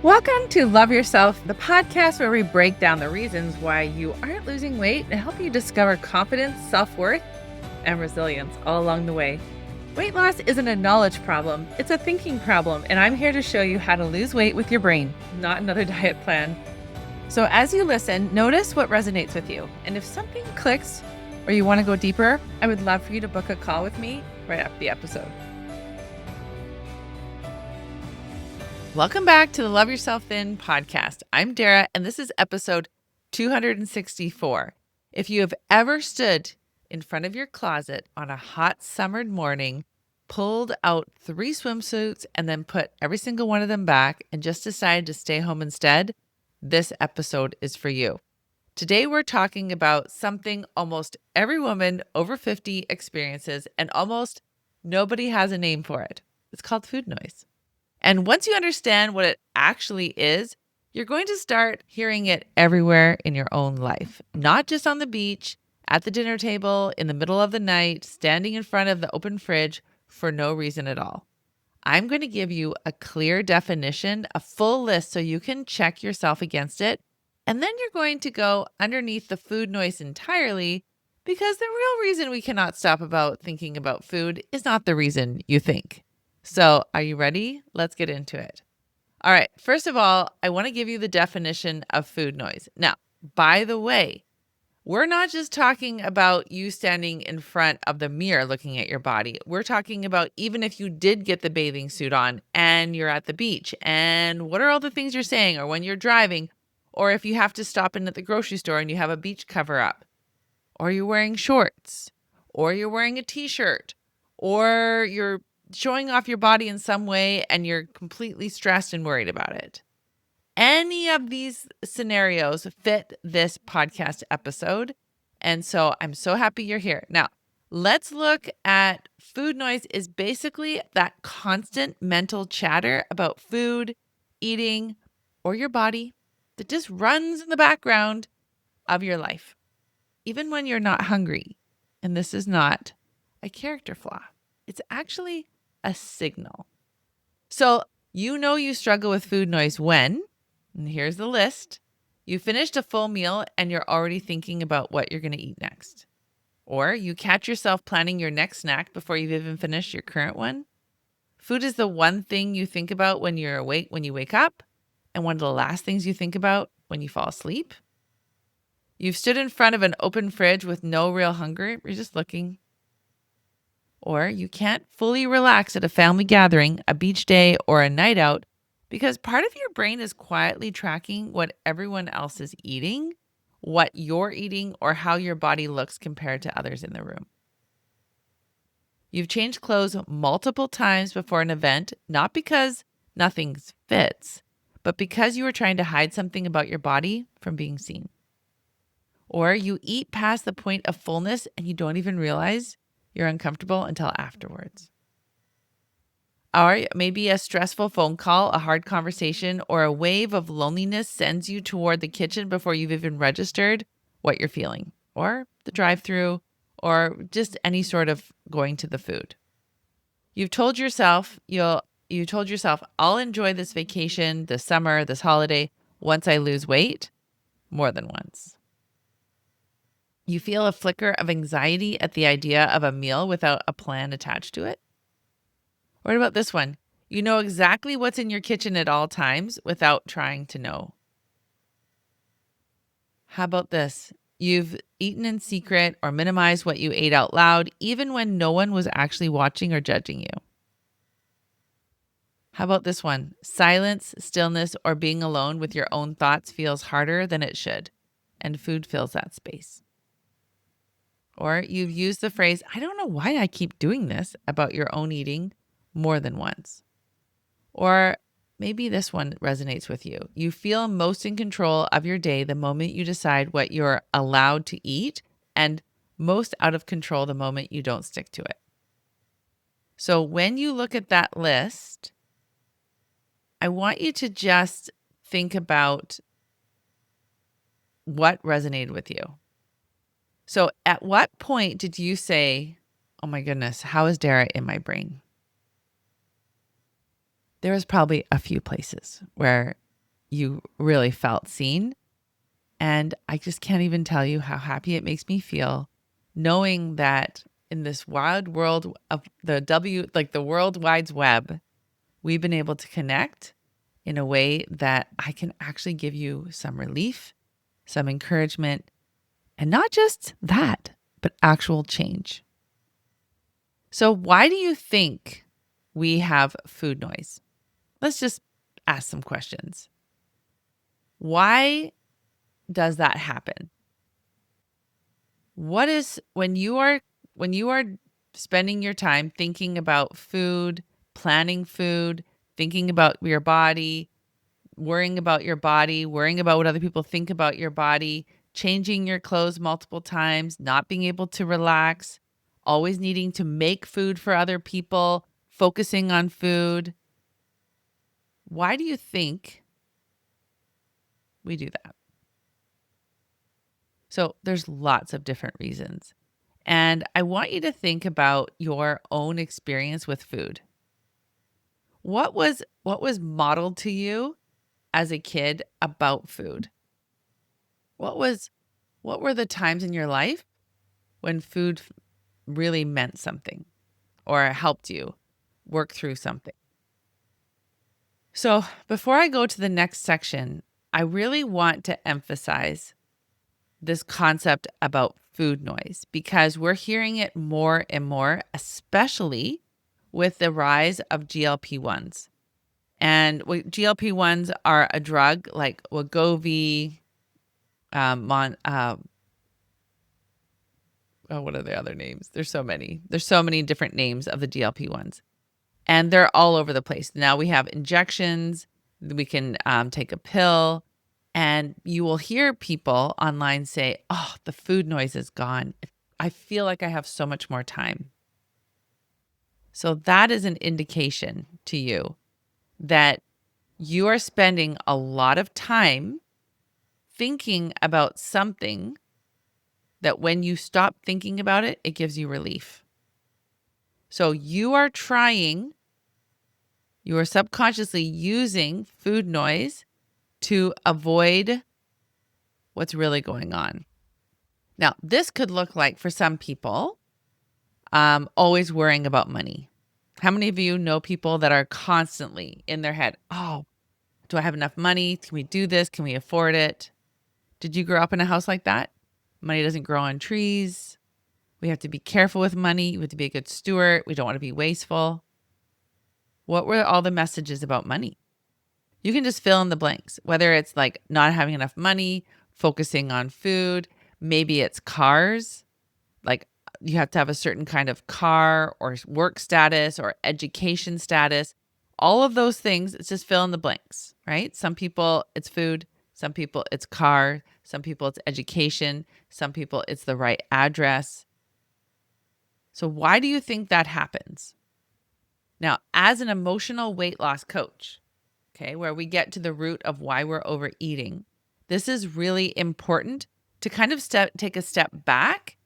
Welcome to Love Yourself, the podcast where we break down the reasons why you aren't losing weight and help you discover confidence, self-worth, and resilience all along the way. Weight loss isn't a knowledge problem, it's a thinking problem, and I'm here to show you how to lose weight with your brain, not another diet plan. So as you listen, notice what resonates with you. And if something clicks or you want to go deeper, I would love for you to book a call with me right after the episode. Welcome back to the Love Yourself Thin podcast. I'm Dara, and this is episode 264. If you have ever stood in front of your closet on a hot summer morning, pulled out 3 swimsuits, and then put every single one of them back and just decided to stay home instead, this episode is for you. Today, we're talking about something almost every woman over 50 experiences, and almost nobody has a name for it. It's called food noise. And once you understand what it actually is, you're going to start hearing it everywhere in your own life, not just on the beach, at the dinner table, in the middle of the night, standing in front of the open fridge for no reason at all. I'm going to give you a clear definition, a full list so you can check yourself against it. And then you're going to go underneath the food noise entirely, because the real reason we cannot stop about thinking about food is not the reason you think. So are you ready? Let's get into it. All right. First of all, I want to give you the definition of food noise. Now, by the way, we're not just talking about you standing in front of the mirror looking at your body. We're talking about even if you did get the bathing suit on and you're at the beach, and what are all the things you're saying, or when you're driving, or if you have to stop in at the grocery store and you have a beach cover up, or you're wearing shorts, or you're wearing a t-shirt, or you're showing off your body in some way and you're completely stressed and worried about it. Any of these scenarios fit this podcast episode. And so I'm so happy you're here. Now, let's look at food noise is basically that constant mental chatter about food, eating, or your body that just runs in the background of your life, even when you're not hungry. And this is not a character flaw. It's actually a signal. So you know you struggle with food noise when, and here's the list, you finished a full meal and you're already thinking about what you're going to eat next. Or you catch yourself planning your next snack before you've even finished your current one. Food is the one thing you think about when you're awake, when you wake up, and one of the last things you think about when you fall asleep. You've stood in front of an open fridge with no real hunger. You're just looking. Or you can't fully relax at a family gathering, a beach day, or a night out because part of your brain is quietly tracking what everyone else is eating, what you're eating, or how your body looks compared to others in the room. You've changed clothes multiple times before an event, not because nothing fits, but because you were trying to hide something about your body from being seen. Or you eat past the point of fullness and you don't even realize you're uncomfortable until afterwards. Or maybe a stressful phone call, a hard conversation, or a wave of loneliness sends you toward the kitchen before you've even registered what you're feeling, or the drive-through, or just any sort of going to the food. You've told yourself, I'll enjoy this vacation, this summer, this holiday, once I lose weight, more than once. You feel a flicker of anxiety at the idea of a meal without a plan attached to it. What about this one? You know exactly what's in your kitchen at all times without trying to know. How about this? You've eaten in secret or minimized what you ate out loud, even when no one was actually watching or judging you. How about this one? Silence, stillness, or being alone with your own thoughts feels harder than it should, and food fills that space. Or you've used the phrase, I don't know why I keep doing this, about your own eating more than once. Or maybe this one resonates with you. You feel most in control of your day the moment you decide what you're allowed to eat, and most out of control the moment you don't stick to it. So when you look at that list, I want you to just think about what resonated with you. So at what point did you say, oh my goodness, how is Dara in my brain? There was probably a few places where you really felt seen. And I just can't even tell you how happy it makes me feel knowing that in this wild world of the World Wide Web, we've been able to connect in a way that I can actually give you some relief, some encouragement, and not just that, but actual change. So, why do you think we have food noise? Let's just ask some questions. Why does that happen? What is when you are spending your time thinking about food, planning food, thinking about your body, worrying about what other people think about your body, changing your clothes multiple times, not being able to relax, always needing to make food for other people, focusing on food. Why do you think we do that? So there's lots of different reasons. And I want you to think about your own experience with food. What was modeled to you as a kid about food? What was what were the times in your life when food really meant something or helped you work through something? So, before I go to the next section, I really want to emphasize this concept about food noise because we're hearing it more and more, especially with the rise of GLP-1s. And GLP-1s are a drug like Wegovy, what are the other names? There's so many. There's so many different names of the GLP-1s, and they're all over the place. Now we have injections. We can take a pill, and you will hear people online say, "Oh, the food noise is gone. I feel like I have so much more time." So that is an indication to you that you are spending a lot of time thinking about something that when you stop thinking about it, it gives you relief. So you are subconsciously using food noise to avoid what's really going on. Now, this could look like for some people, always worrying about money. How many of you know people that are constantly in their head, oh, do I have enough money? Can we do this? Can we afford it? Did you grow up in a house like that? Money doesn't grow on trees. We have to be careful with money. We have to be a good steward. We don't want to be wasteful. What were all the messages about money? You can just fill in the blanks, whether it's like not having enough money, focusing on food, maybe it's cars, like you have to have a certain kind of car or work status or education status. All of those things, it's just fill in the blanks, right? Some people it's food, some people it's car, some people it's education, some people it's the right address. So why do you think that happens? Now, as an emotional weight loss coach, okay, where we get to the root of why we're overeating, this is really important to kind of take a step back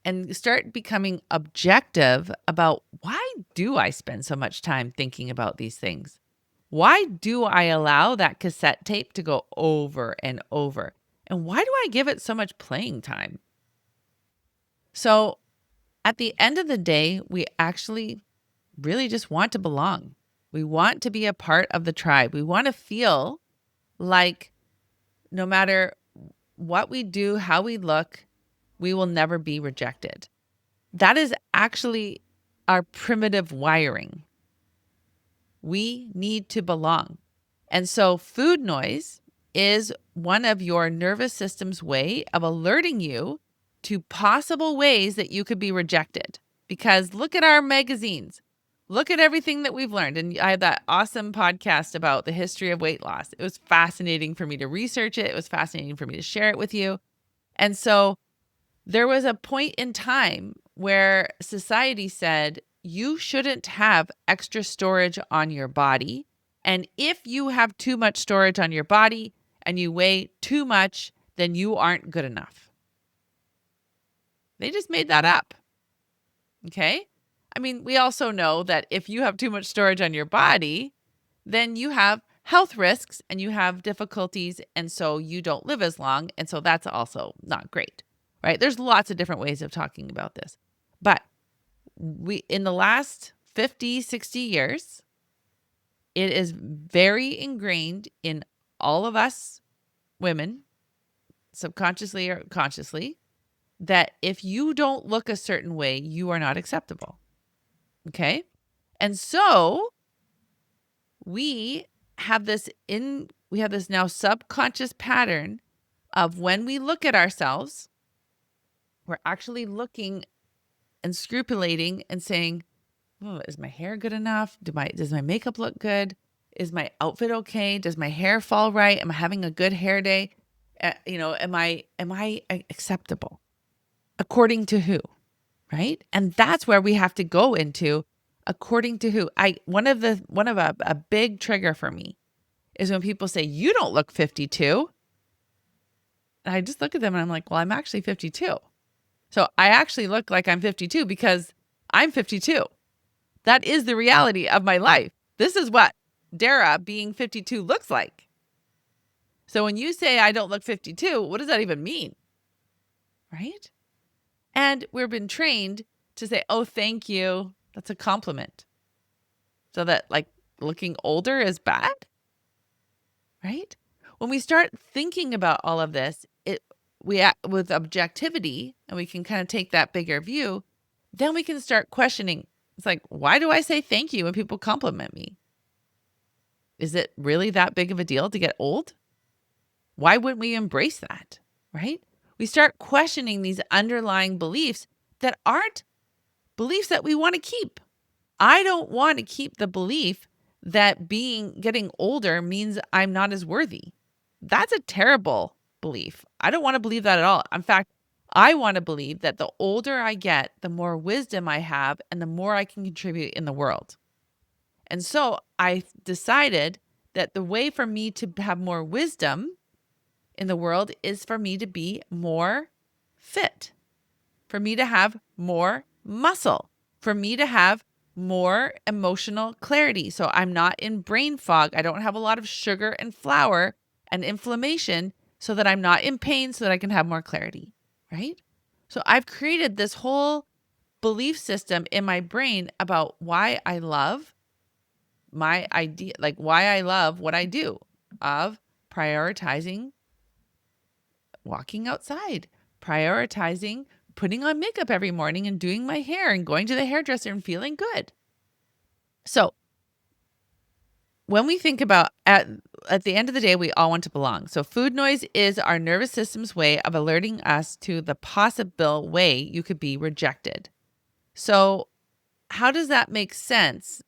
and start becoming objective about why do I spend so much time thinking about these things? Why do I allow that cassette tape to go over and over? And why do I give it so much playing time? So at the end of the day, we actually really just want to belong. We want to be a part of the tribe. We want to feel like no matter what we do, how we look, we will never be rejected. That is actually our primitive wiring. We need to belong. And so food noise is one of your nervous system's way of alerting you to possible ways that you could be rejected. Because look at our magazines. Look at everything that we've learned. And I had that awesome podcast about the history of weight loss. It was fascinating for me to research it. It was fascinating for me to share it with you. And so there was a point in time where society said you shouldn't have extra storage on your body. And if you have too much storage on your body and you weigh too much, then you aren't good enough. They just made that up. Okay. I mean, we also know that if you have too much storage on your body, then you have health risks and you have difficulties, and so you don't live as long. And so that's also not great, right? There's lots of different ways of talking about this. But in the last 50, 60 years, it is very ingrained in all of us women, subconsciously or consciously, that if you don't look a certain way, you are not acceptable. Okay? And so we have this now subconscious pattern of when we look at ourselves, we're actually looking and scrupulating and saying, "Oh, is my hair good enough? Does my makeup look good? Is my outfit okay? Does my hair fall right? Am I having a good hair day? Am I acceptable? According to who?" Right? And that's where we have to go into according to who. A big trigger for me is when people say, "You don't look 52." And I just look at them and I'm like, "Well, I'm actually 52. So I actually look like I'm 52 because I'm 52. That is the reality of my life. This is what Dara being 52 looks like." So when you say I don't look 52, what does that even mean? Right? And we've been trained to say, "Oh, thank you. That's a compliment." So that like looking older is bad, right? When we start thinking about all of this, we act with objectivity and we can kind of take that bigger view, then we can start questioning. It's like, why do I say thank you when people compliment me? Is it really that big of a deal to get old? Why wouldn't we embrace that, right? We start questioning these underlying beliefs that aren't beliefs that we want to keep. I don't want to keep the belief that getting older means I'm not as worthy. That's a terrible belief. I don't want to believe that at all. In fact, I want to believe that the older I get, the more wisdom I have and the more I can contribute in the world. And so I decided that the way for me to have more wisdom in the world is for me to be more fit, for me to have more muscle, for me to have more emotional clarity. So I'm not in brain fog. I don't have a lot of sugar and flour and inflammation so that I'm not in pain so that I can have more clarity, right? So I've created this whole belief system in my brain about why I love my idea, like why I love what I do, of prioritizing walking outside, prioritizing putting on makeup every morning and doing my hair and going to the hairdresser and feeling good. So when we think about at the end of the day, we all want to belong. So food noise is our nervous system's way of alerting us to the possible way you could be rejected. So how does that make sense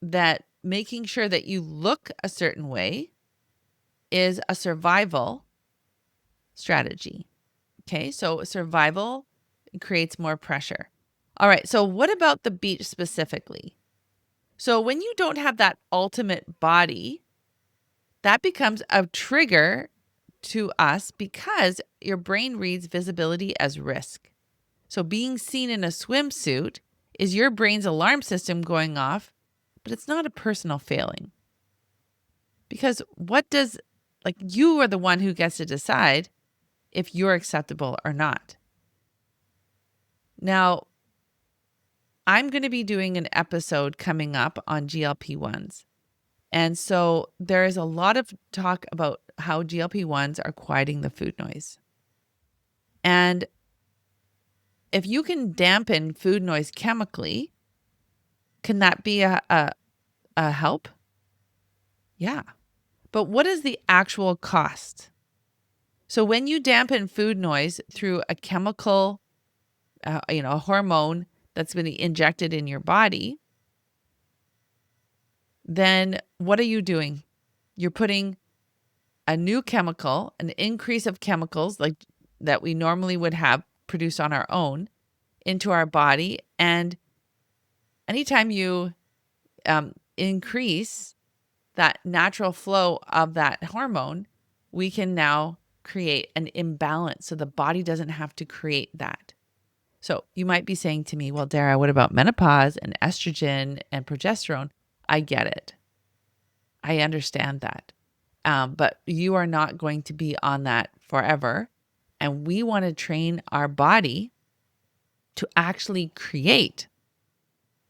that making sure that you look a certain way is a survival strategy? Okay, so survival creates more pressure. All right, so what about the beach specifically? So when you don't have that ultimate body, that becomes a trigger to us because your brain reads visibility as risk. So being seen in a swimsuit is your brain's alarm system going off, but it's not a personal failing. Because you are the one who gets to decide if you're acceptable or not. Now, I'm going to be doing an episode coming up on GLP-1s. And so there is a lot of talk about how GLP-1s are quieting the food noise. And if you can dampen food noise chemically, can that be a help? Yeah. But what is the actual cost? So when you dampen food noise through a chemical, a hormone that's been injected in your body, then what are you doing? You're putting a new chemical, an increase of chemicals like that we normally would have produced on our own into our body. And anytime you increase that natural flow of that hormone, we can now create an imbalance so the body doesn't have to create that. So you might be saying to me, well, Dara, what about menopause and estrogen and progesterone? I get it. I understand that. But you are not going to be on that forever. And we want to train our body to actually create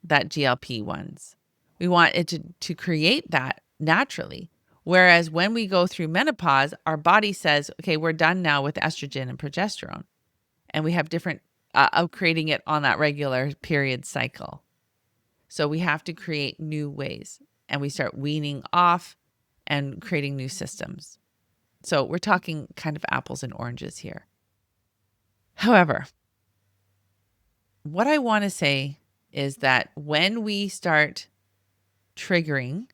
that GLP-1s. We want it to create that naturally. Whereas when we go through menopause, our body says, okay, we're done now with estrogen and progesterone. And we have different of creating it on that regular period cycle. So we have to create new ways, and we start weaning off and creating new systems. So we're talking kind of apples and oranges here. However, what I want to say is that when we start triggering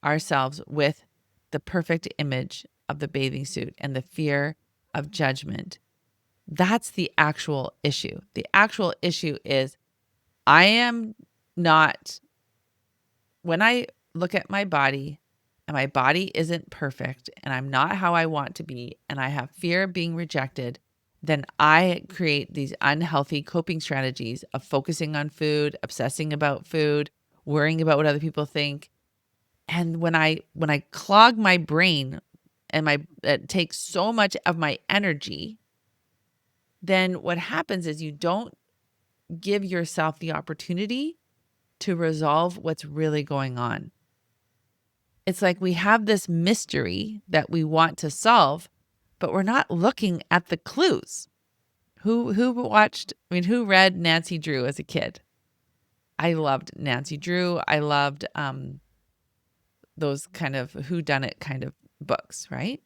ourselves with the perfect image of the bathing suit and the fear of judgment, that's the actual issue. The actual issue is I am not, when I look at my body and my body isn't perfect and I'm not how I want to be and I have fear of being rejected, then I create these unhealthy coping strategies of focusing on food, obsessing about food, worrying about what other people think. And when I clog my brain and it takes so much of my energy, then what happens is you don't give yourself the opportunity to resolve what's really going on. It's like we have this mystery that we want to solve, but we're not looking at the clues. Who read Nancy Drew as a kid? I loved Nancy Drew. I loved those kind of whodunit kind of books, right?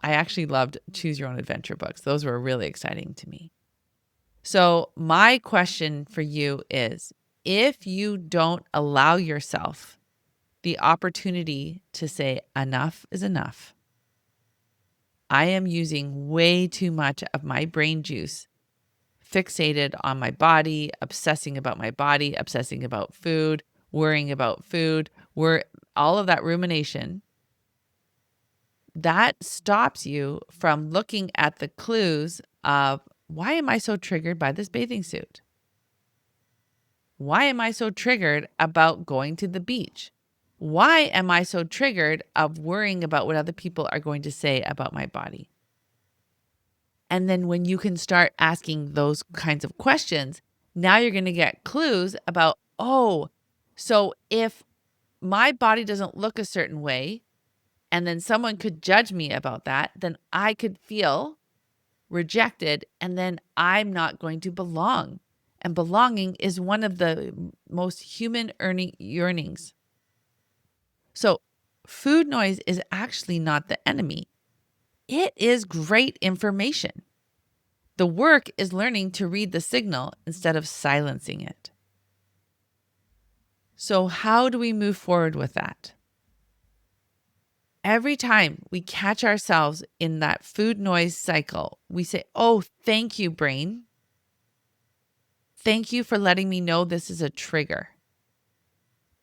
I actually loved Choose Your Own Adventure books. Those were really exciting to me. So my question for you is, if you don't allow yourself the opportunity to say enough is enough, I am using way too much of my brain juice fixated on my body, obsessing about my body, obsessing about food, worrying about food, all of that rumination, that stops you from looking at the clues of, why am I so triggered by this bathing suit? Why am I so triggered about going to the beach? Why am I so triggered of worrying about what other people are going to say about my body? And then when you can start asking those kinds of questions, now you're going to get clues about, oh, so if my body doesn't look a certain way, and then someone could judge me about that, then I could feel rejected, and then I'm not going to belong. And belonging is one of the most human yearnings. So food noise is actually not the enemy. It is great information. The work is learning to read the signal instead of silencing it. So how do we move forward with that? Every time we catch ourselves in that food noise cycle, we say, oh, thank you, brain. Thank you for letting me know this is a trigger.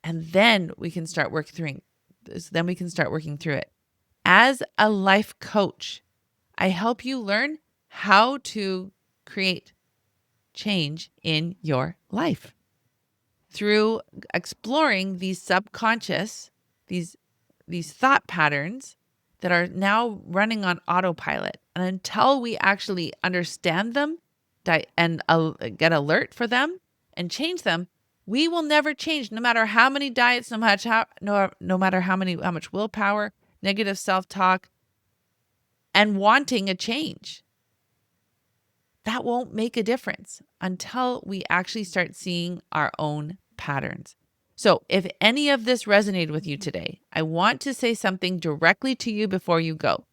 And then we can start working through it. As a life coach, I help you learn how to create change in your life through exploring these subconscious, these thought patterns that are now running on autopilot. And until we actually understand them and get alert for them and change them, we will never change, no matter how many diets, no matter how much willpower, negative self-talk, and wanting a change. That won't make a difference until we actually start seeing our own patterns. So if any of this resonated with you today, I want to say something directly to you before you go.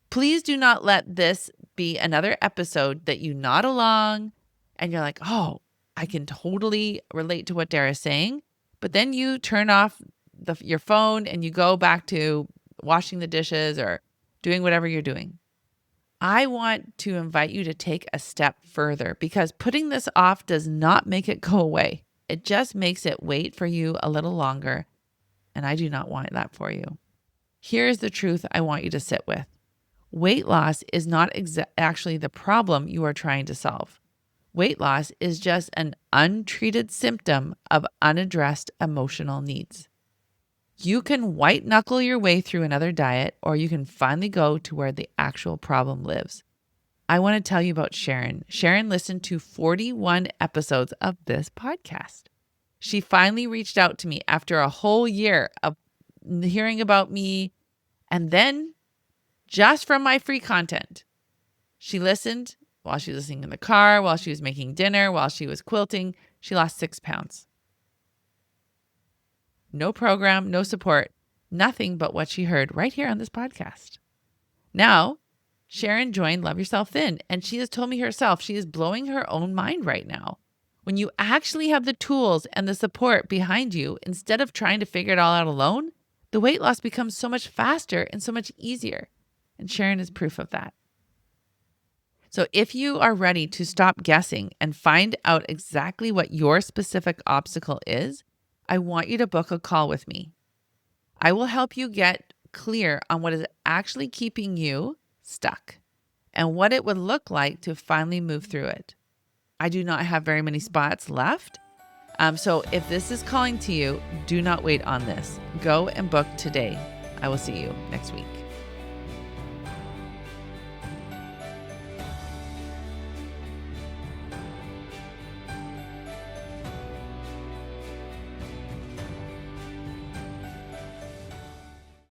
Please do not let this be another episode that you nod along and you're like, oh, I can totally relate to what Dara is saying. But then you turn off your phone and you go back to washing the dishes or doing whatever you're doing. I want to invite you to take a step further, because putting this off does not make it go away. It just makes it wait for you a little longer. And I do not want that for you. Here's the truth I want you to sit with. Weight loss is not actually the problem you are trying to solve. Weight loss is just an untreated symptom of unaddressed emotional needs. You can white knuckle your way through another diet, or you can finally go to where the actual problem lives. I want to tell you about Sharon. Sharon listened to 41 episodes of this podcast. She finally reached out to me after a whole year of hearing about me, and then just from my free content. She listened while she was listening in the car, while she was making dinner, while she was quilting. She lost 6 pounds. No program, no support, nothing but what she heard right here on this podcast. Now, Sharon joined Love Yourself Thin, and she has told me herself she is blowing her own mind right now. When you actually have the tools and the support behind you, instead of trying to figure it all out alone, the weight loss becomes so much faster and so much easier. And Sharon is proof of that. So if you are ready to stop guessing and find out exactly what your specific obstacle is, I want you to book a call with me. I will help you get clear on what is actually keeping you stuck and what it would look like to finally move through it. I do not have very many spots left. So if this is calling to you, do not wait on this. Go and book today. I will see you next week.